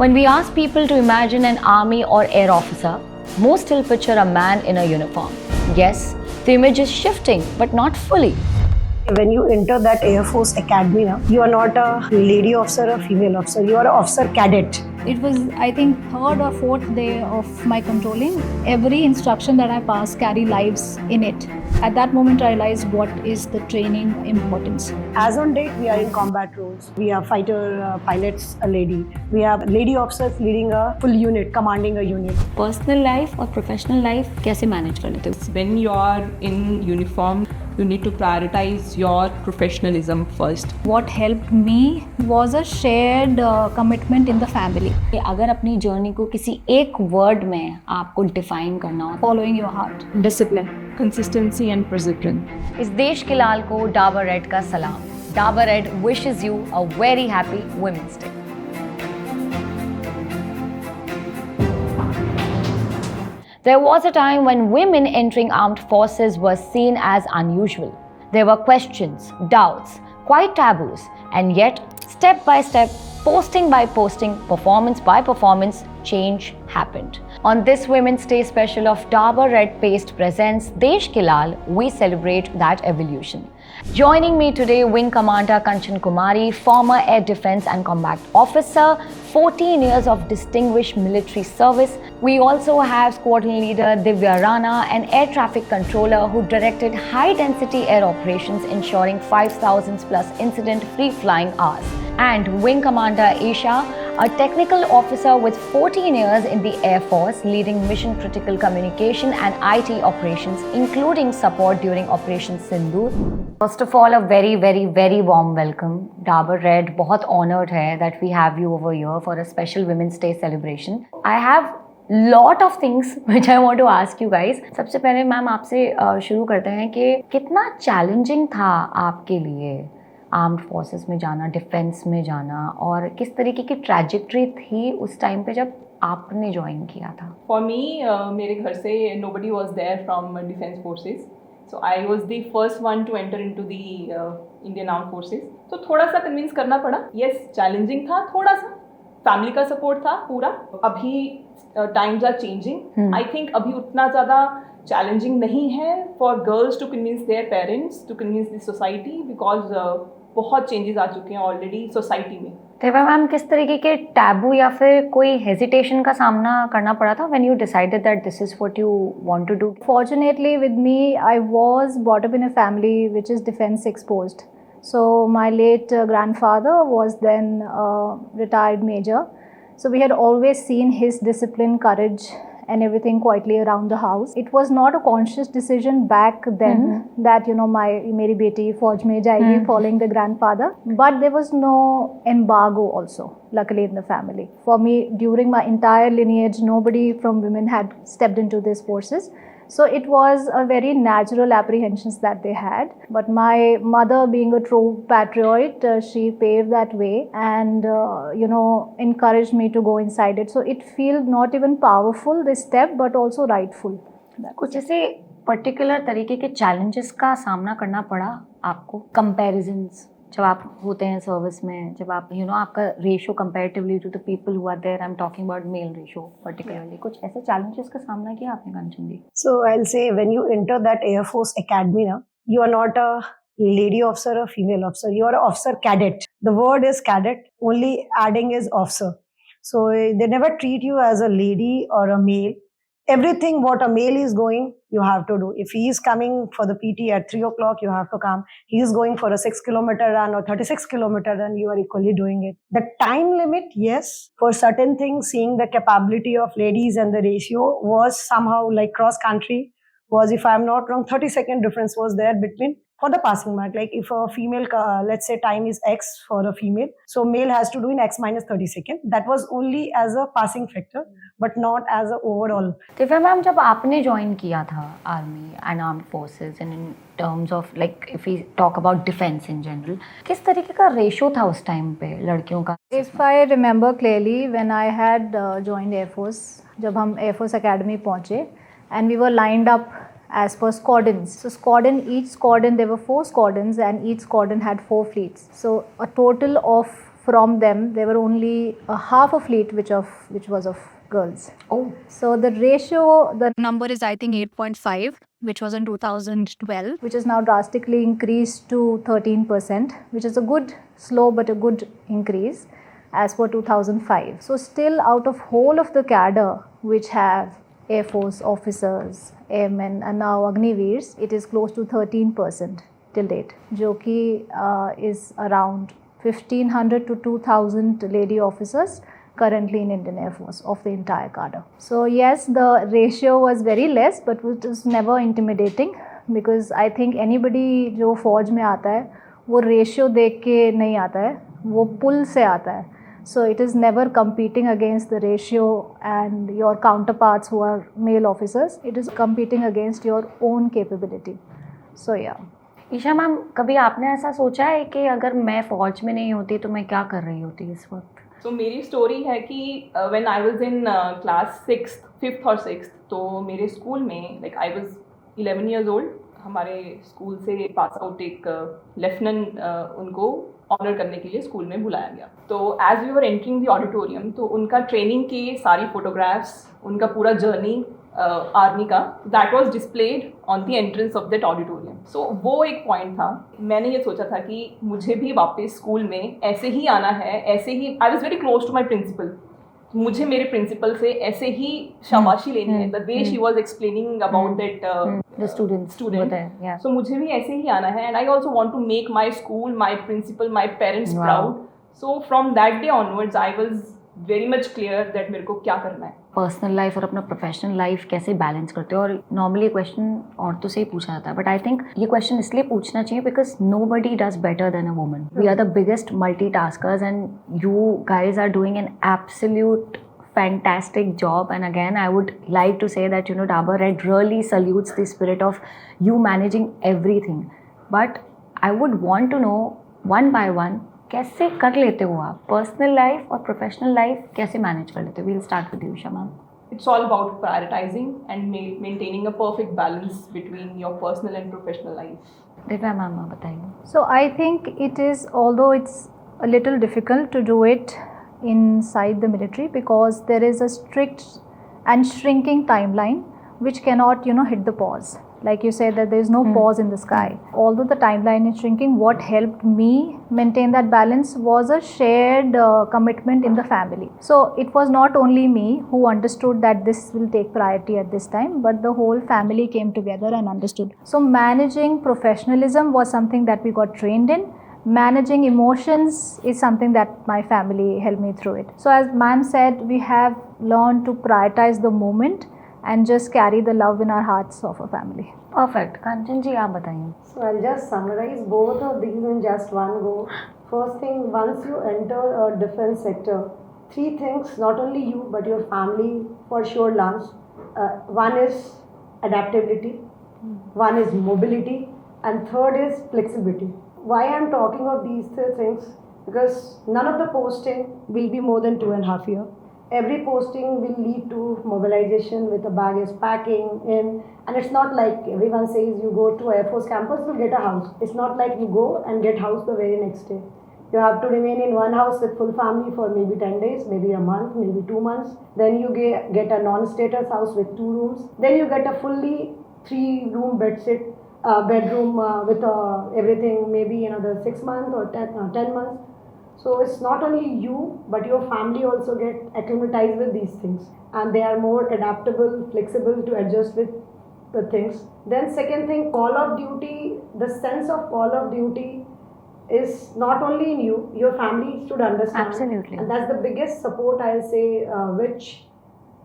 When we ask people to imagine an army or air officer, most still picture a man in a uniform. Yes, the image is shifting, but not fully. When you enter that Air Force Academy, you are not a lady officer or female officer, you are an officer cadet. It was, I think, third or fourth day of my controlling. Every instruction that I pass carry lives in it. At that moment, I realized what is the training importance. As on date, we are in combat roles. We have fighter pilots, a lady. We have lady officers leading a full unit, commanding a unit. Personal life और professional life कैसे manage कर लेते हो? When you are in uniform, you need to prioritize your professionalism first. What helped me was a shared commitment in the family. अगर अपनी journey को किसी एक वर्ड में आपको डिफाइन करना हो, Following your heart. Discipline, consistency and perseverance. इस देश के लाल को डाबर रेड का सलाम. Dabur red wishes you a very happy Women's Day. There was a time when women entering armed forces were seen as unusual. There were questions, doubts, quite taboos, and yet, step by step, posting by posting, performance by performance, change happened. On this Women's Day special of Dabur Red Paste presents Desh Ke Lal, we celebrate that evolution. Joining me today, Wing Commander Kanchan Kumari, former Air Defence and Combat Officer, 14 years of distinguished military service. We also have Squadron Leader Divya Rana, an air traffic controller who directed high-density air operations ensuring 5,000 plus incident-free flying hours. And Wing Commander Isha, a technical officer with 14 years in the Air Force, leading mission-critical communication and IT operations, including support during Operation Sindoor. First of all, a very, very, very warm welcome. Dabur Red, बहुत honored है that we have you over here for a special Women's Day celebration. I have lot of things which I want to ask you guys. सबसे पहले ma'am आपसे शुरू करते हैं कि कितना चैलेंजिंग था आपके लिए आर्म्ड फोर्सेस में जाना, डिफेंस में जाना, और किस तरीके की ट्रैजेक्टरी थी उस टाइम पे जब आपने ज्वाइन किया था? For me, मेरे घर से nobody was there from defense forces. So I was the first one to enter into the Indian Armed Forces. तो थोड़ा सा कन्विंस करना पड़ा. Yes, चैलेंजिंग था थोड़ा सा. फैमिली का सपोर्ट था पूरा. अभी times are changing. I think अभी उतना ज़्यादा चैलेंजिंग नहीं है for girls to convince their parents, to convince the society, because बहुत चेंजेस आ चुके हैं ऑलरेडी सोसाइटी में. देवा मैम, किस तरीके के टैबू या फिर कोई हेजिटेशन का सामना करना पड़ा था when you decided that this is what you want to do? Fortunately, with me, I was brought up in a family which is defense exposed. So my late grandfather was then a retired major. So we had always seen his discipline, courage, and everything quietly around the house. It was not a conscious decision back then that मेरी बेटी फौज में जाएगी following the grandfather. But there was no embargo also, luckily in the family. For me, during my entire lineage, nobody from women had stepped into these forces. So it was a very natural apprehensions that they had. But my mother, being a true patriot, she paved that way and encouraged me to go inside it. So it felt not even powerful, this step, but also rightful. कुछ ऐसे particular तरीके के challenges का सामना करना पड़ा आपको? Comparisons जब आप होते हैं सर्विस में, जब आप आपका ratio comparatively to the people who are there, I am talking about male ratio particularly, कुछ ऐसे चैलेंजेस का सामना किया आपने Kanchan ji? So I'll say when you enter that Air Force Academy, you are not a lady officer or female officer. You are an officer cadet. The word is cadet. Only adding is officer. So they never treat you as a lady or a male. Everything what a male is going, you have to do. If he is coming for the PT at 3 o'clock, you have to come. He is going for a 6-kilometer run or 36-kilometer run, you are equally doing it. The time limit, yes, for certain things, seeing the capability of ladies and the ratio was somehow like cross country was, if I'm not wrong, 30-second difference was there between for the passing mark. Like if a female, let's say time is X for a female, so male has to do in X minus 30 seconds. That was only as a passing factor, but not as a overall. Divya ma'am, जब आपने join किया था army and armed forces and in terms of like if we talk about defence in general, किस तरीके का ratio था उस time पे लड़कियों का? If I remember clearly, when I had joined Air Force, जब हम Air Force Academy पहुँचे and we were lined up as per squadrons. So each squadron, there were 4 squadrons and each squadron had 4 fleets. So a total of from them, there were only half a fleet which was of girls. Oh, So the ratio, the number is I think 8.5, which was in 2012, which is now drastically increased to 13%, which is a good, slow but a good increase as per 2005. So still out of whole of the cadre which have Air Force officers, airmen and now Agniveers, it is close to 13% till date, जो कि is around 1500 to 2000 lady officers currently in Indian Air Force of the entire cadre. So yes, the ratio was very less, but it was never intimidating because I think anybody जो फौज में आता है वो ratio देख के नहीं आता है, वो pull से आता है. So it is never competing against the ratio and your counterparts who are male officers. It is competing against your own capability. So yeah. Isha ma'am, कभी आपने ऐसा सोचा है कि अगर मैं फौज में नहीं होती तो मैं क्या कर रही होती इस वक्त? So मेरी स्टोरी है कि when I was in class 5th or 6th, तो मेरे स्कूल में like I was 11 years old, हमारे स्कूल से पास आउट एक लेफ्टिनेंट उनको ऑनर करने के लिए स्कूल में बुलाया गया. तो as we were entering the auditorium, तो उनका ट्रेनिंग की सारी फोटोग्राफ्स, उनका पूरा जर्नी आर्मी का, that was displayed on the entrance of that auditorium. So वो एक पॉइंट था. मैंने ये सोचा था कि मुझे भी वापस स्कूल में ऐसे ही आना है, ऐसे ही. I was very close to my principal. मुझे मेरे प्रिंसिपल से ऐसे ही शाबाशी लेनी है. The way she was explaining about that The student. Yeah. So मुझे भी ऐसे ही आना है. And I also want to make my school, my principal, my parents Wow. proud. So from that day onwards, I was very much clear that मेरे को क्या करना है. पर्सनल लाइफ और अपना प्रोफेशनल लाइफ कैसे बैलेंस करते हो? और नॉर्मली क्वेश्चन औरतों से ही पूछा जाता है, बट आई थिंक ये क्वेश्चन इसलिए पूछना चाहिए because nobody does better than a woman. We are the biggest multitaskers and you guys are doing an absolute fantastic job. And again, I would like to say that, you know, Dabur Red really salutes the spirit of you managing everything. But I would want to know one by one, कैसे कर लेते हो आप personal life और professional life कैसे manage कर लेते हो? We'll start with you, Shama. It's all about prioritizing and maintaining a perfect balance between your personal and professional life. Divya ma'am, आप बताइए. So I think it is, although it's a little difficult to do it inside the military because there is a strict and shrinking timeline which cannot, you know, hit the pause. Like you said that there is no pause in the sky. Although the timeline is shrinking, what helped me maintain that balance was a shared commitment in the family. So it was not only me who understood that this will take priority at this time, but the whole family came together and understood. So managing professionalism was something that we got trained in. Managing emotions is something that my family helped me through it. So as ma'am said, we have learned to prioritize the moment and just carry the love in our hearts of our family. Perfect. Kanchan ji, आप बताइए. So I'll just summarize both of these in just one go. First thing, once you enter a defense sector, three things, not only you but your family for sure learns. One is adaptability, one is mobility, and third is flexibility. Why I'm talking of these three things? Because none of the posting will be more than 2.5 years. Every posting will lead to mobilization with the baggage packing in, and it's not like everyone says you go to Air Force campus to get a house. It's not like you go and get house the very next day. You have to remain in one house with full family for maybe 10 days, maybe a month, maybe 2 months. Then you get a non-status house with 2 rooms. Then you get a fully 3-room bedroom with everything, maybe another 6 months or 10 months. So it's not only you, but your family also get acclimatized with these things, and they are more adaptable, flexible to adjust with the things. Then second thing, call of duty. The sense of call of duty is not only in you, your family should understand. Absolutely. And that's the biggest support I'll say, which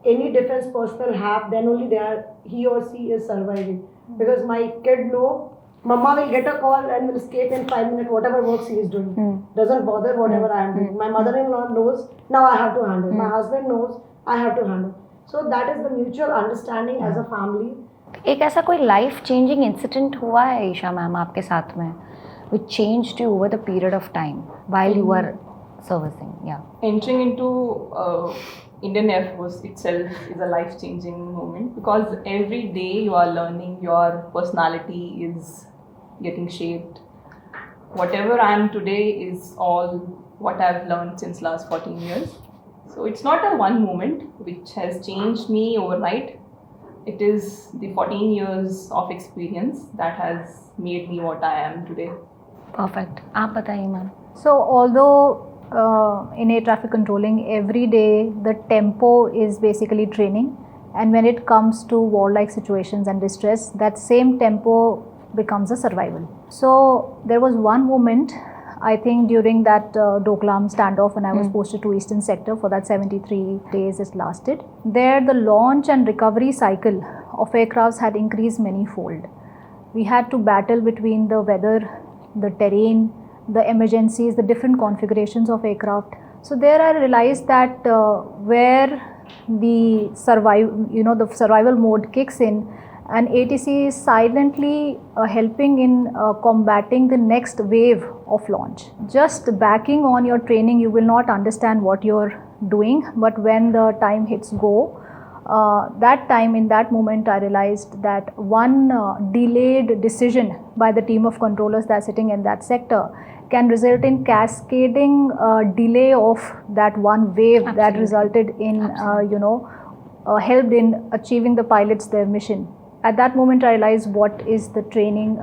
any defense personnel have. Then only he or she is surviving. Because my kid know, Mama will get a call and will escape in 5 minutes, whatever work she is doing. Doesn't bother whatever I am doing. My mother-in-law knows, now I have to handle. My husband knows, I have to handle. So that is the mutual understanding as a family. एक ऐसा कोई life changing incident हुआ है Isha ma'am आपके साथ में which changed you over the period of time while you were servicing? Yeah. Entering into Indian Air Force itself is a life-changing moment because every day you are learning, your personality is getting shaped. whatever I am today is all what I've learned since last 14 years. So it's not a one moment which has changed me overnight. It is the 14 years of experience that has made me what I am today. Perfect, आप बताइए ma'am. So although in air traffic controlling every day the tempo is basically training, and when it comes to war-like situations and distress, that same tempo becomes a survival. So there was one moment, I think during that Doklam standoff when I was posted to Eastern Sector for that 73 days it lasted. There the launch and recovery cycle of aircrafts had increased many-fold. We had to battle between the weather, the terrain, the emergencies, the different configurations of aircraft. So there I realized that where the survival mode kicks in, and ATC is silently helping in combating the next wave of launch. Just backing on your training, you will not understand what you're doing, but when the time hits go, that time, in that moment, I realized that one delayed decision by the team of controllers that's sitting in that sector can result in cascading delay of that one wave. Absolutely. That resulted in helped in achieving the pilots their mission. At that moment I realized what is the training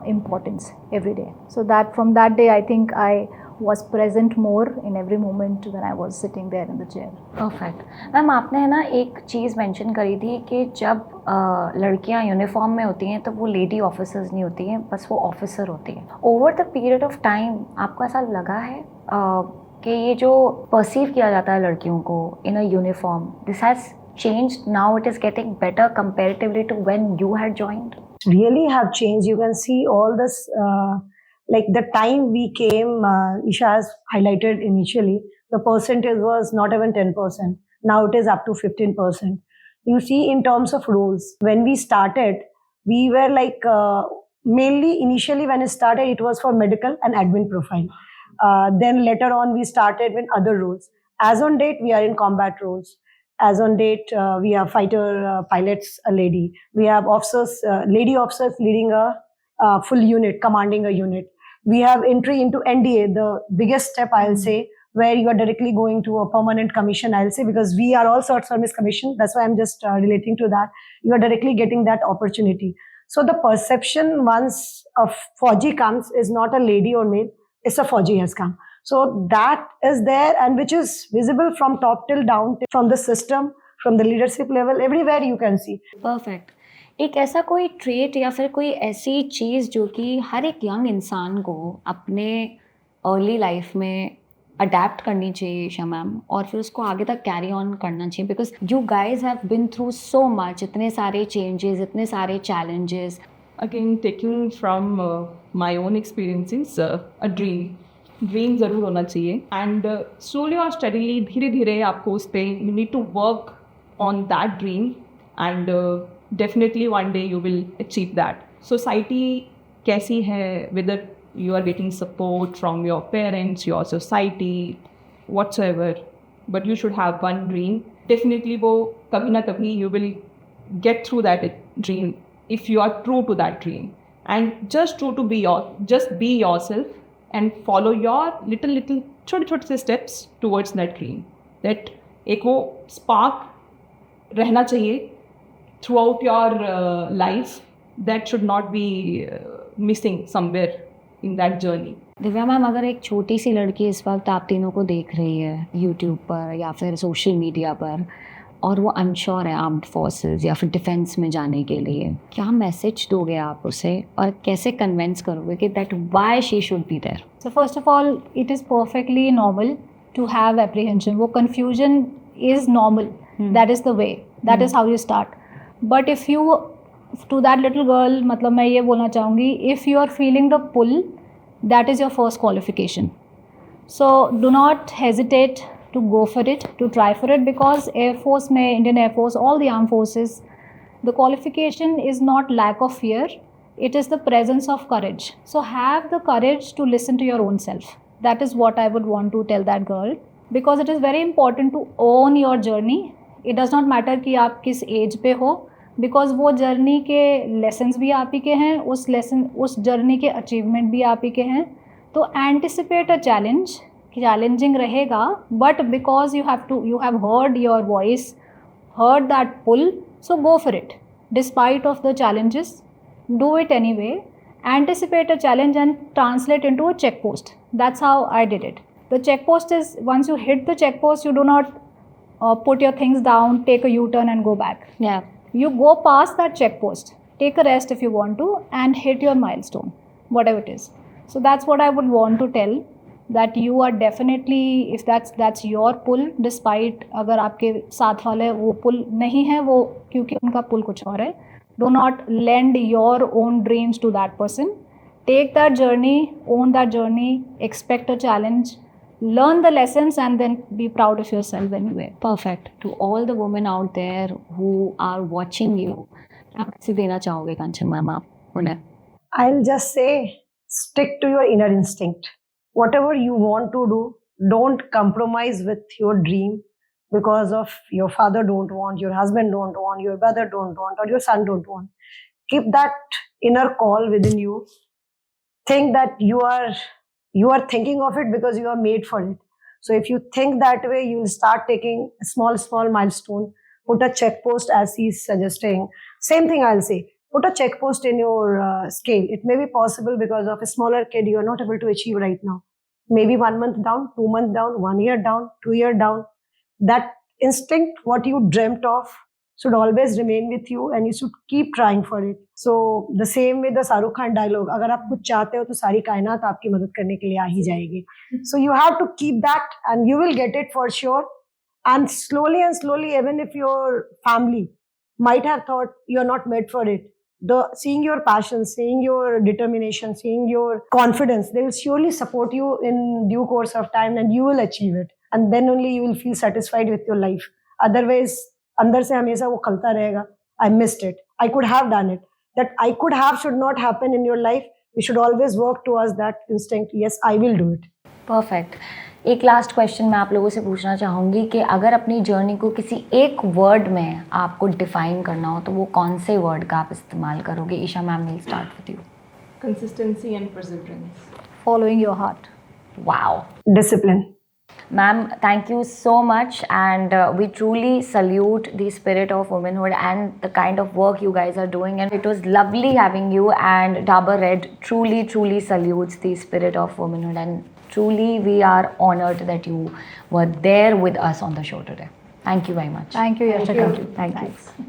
importance every day. So that from that day I think I was present more in every moment when I was sitting there in the chair. Perfect. Ma'am आपने है ना एक चीज़ mention करी थी कि जब लड़कियां uniform में होती हैं तो वो लेडी ऑफिसर्स नहीं होती हैं, बस वो ऑफिसर होती हैं. Over the period of time आपको ऐसा लगा है कि ये जो परसीव किया जाता है लड़कियों को in a uniform, this has changed, now it is getting better comparatively to when you had joined? Really have changed. You can see all this, like the time we came, Isha has highlighted initially, the percentage was not even 10%. Now it is up to 15%. You see, in terms of roles, when we started, we were like, mainly initially when it started, it was for medical and admin profile. Then later on, we started with other roles. As on date, we are in combat roles. As on date, we have fighter pilots, a lady. We have officers, lady officers leading a full unit, commanding a unit. We have entry into NDA, the biggest step I'll say, where you are directly going to a permanent commission, I'll say, because we are all short service commission. That's why I'm just relating to that. You are directly getting that opportunity. So the perception once a Fauji comes is not a lady or male, it's a Fauji has come. So that is there, and which is visible from top till down, from the system, from the leadership level, everywhere you can see. Perfect. एक ऐसा कोई trait या फिर कोई ऐसी चीज़ जो कि हर एक यंग इंसान को अपने अर्ली लाइफ में अडेप्ट करनी चाहिए ईशा मैम, और फिर उसको आगे तक कैरी ऑन करना चाहिए, because you guys have been through so much, इतने सारे चेंजेस, इतने सारे challenges. Again taking from my own experiences, a dream ज़रूर होना चाहिए, एंड स्लोली और स्टडीली धीरे धीरे आपको उस पर you need to work on that dream, and definitely one day you will achieve that. Society कैसी है, whether you are getting support from your parents, your society, whatsoever, but you should have one dream. Definitely wo kabhi na kabhi you will get through that dream if you are true to that dream, and just true to be be yourself and follow your little छोटे से steps towards that dream. That एक वो spark रहना चाहिए throughout your life, that should not be missing somewhere in that journey. Divya ma'am, अगर एक छोटी सी लड़की इस वक्त आप तीनों को देख रही है यूट्यूब पर या फिर सोशल मीडिया पर, और वो अनश्योर है आर्म्ड फोर्सेस या फिर डिफेंस में जाने के लिए, क्या मैसेज दोगे आप उसे, और कैसे कन्विंस करोगे कि that why she should be there? So first of all, it is perfectly normal to have apprehension. वो confusion is normal, that is the way, that is how you start. But if you to that little girl, मतलब मैं ये बोलना चाहूँगी, if you are feeling the pull, that is your first qualification. So do not hesitate to go for it, to try for it, because Air Force में, Indian Air Force, all the armed forces, the qualification is not lack of fear, it is the presence of courage. So have the courage to listen to your own self. That is what I would want to tell that girl, because it is very important to own your journey. It does not matter कि आप किस as पे हो, because वो journey के lessons भी आप ही के हैं, उस जर्नी के अचीवमेंट भी आप ही के हैं. तो एंटिसिपेट अ चैलेंज, चैलेंजिंग रहेगा, but because you have heard your voice, heard that pull, so go for it despite of the challenges. Do it anyway. Anticipate a challenge and translate into a check post. That's how I did it. The check post is, once you hit the check post, you do not put your things down, take a U-turn and go back. Yeah. You go past that check post, take a rest if you want to, and hit your milestone, whatever it is. So that's what I would want to tell, that you are definitely, if that's your pull, despite अगर आपके साथ वाले वो pull नहीं है, वो क्योंकि उनका pull कुछ और है, do not lend your own dreams to that person. Take that journey, own that journey, expect a challenge, learn the lessons, and then be proud of yourself anyway. Perfect. To all the women out there who are watching you, आप कैसे देना चाहोगे कंचन ma'am आप उन्हें? I'll just say, stick to your inner instinct. Whatever you want to do, don't compromise with your dream because of your father don't want, your husband don't want, your brother don't want, or your son don't want. Keep that inner call within you. Think that you are thinking of it because you are made for it. So if you think that way, you will start taking a small milestone. Put a check post as he's suggesting. Same thing I'll say. Put a check post in your scale. It may be possible because of a smaller kid you are not able to achieve right now. Maybe 1 month down, 2 months down, 1 year down, 2 year down. That instinct, what you dreamt of, should always remain with you and you should keep trying for it. So the same with the Shahrukh Khan dialogue, अगर आप कुछ चाहते हो तो सारी कायनात आपकी मदद करने के लिए आ ही जाएगी. So you have to keep that and you will get it for sure. And slowly, even if your family might have thought you're not made for it, seeing your passion, seeing your determination, seeing your confidence, they will surely support you in due course of time and you will achieve it. And then only you will feel satisfied with your life. Otherwise, अंदर से हमेशा वो खलता रहेगा. I missed it. I could have done it. That I could have should not happen in your life. You should always work towards that instinct. Yes, I will do it. Perfect. एक last question मैं आप लोगों से पूछना चाहूँगी कि अगर अपनी जर्नी को किसी एक वर्ड में आपको डिफाइन करना हो तो वो कौन से वर्ड का आप इस्तेमाल करोगे? Isha ma'am, will start with you. Consistency and perseverance. Following your heart. Wow. Discipline. Ma'am, thank you so much, and we truly salute the spirit of womanhood and the kind of work you guys are doing, and it was lovely having you, and Dabur Red truly salutes the spirit of womanhood, and truly we are honored that you were there with us on the show today. Thank you very much. Thank you, Yashika. Thank you.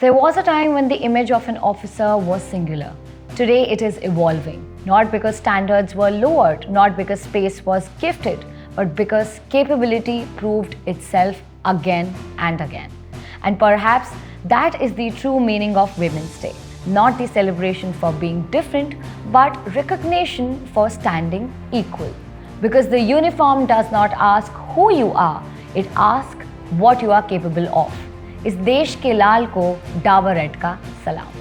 There was a time when the image of an officer was singular. Today it is evolving, not because standards were lowered, not because space was gifted, but because capability proved itself again and again. And perhaps that is the true meaning of Women's Day. Not the celebration for being different, but recognition for standing equal. Because the uniform does not ask who you are, it asks what you are capable of. इस देश के लाल को Dabur red का सलाम.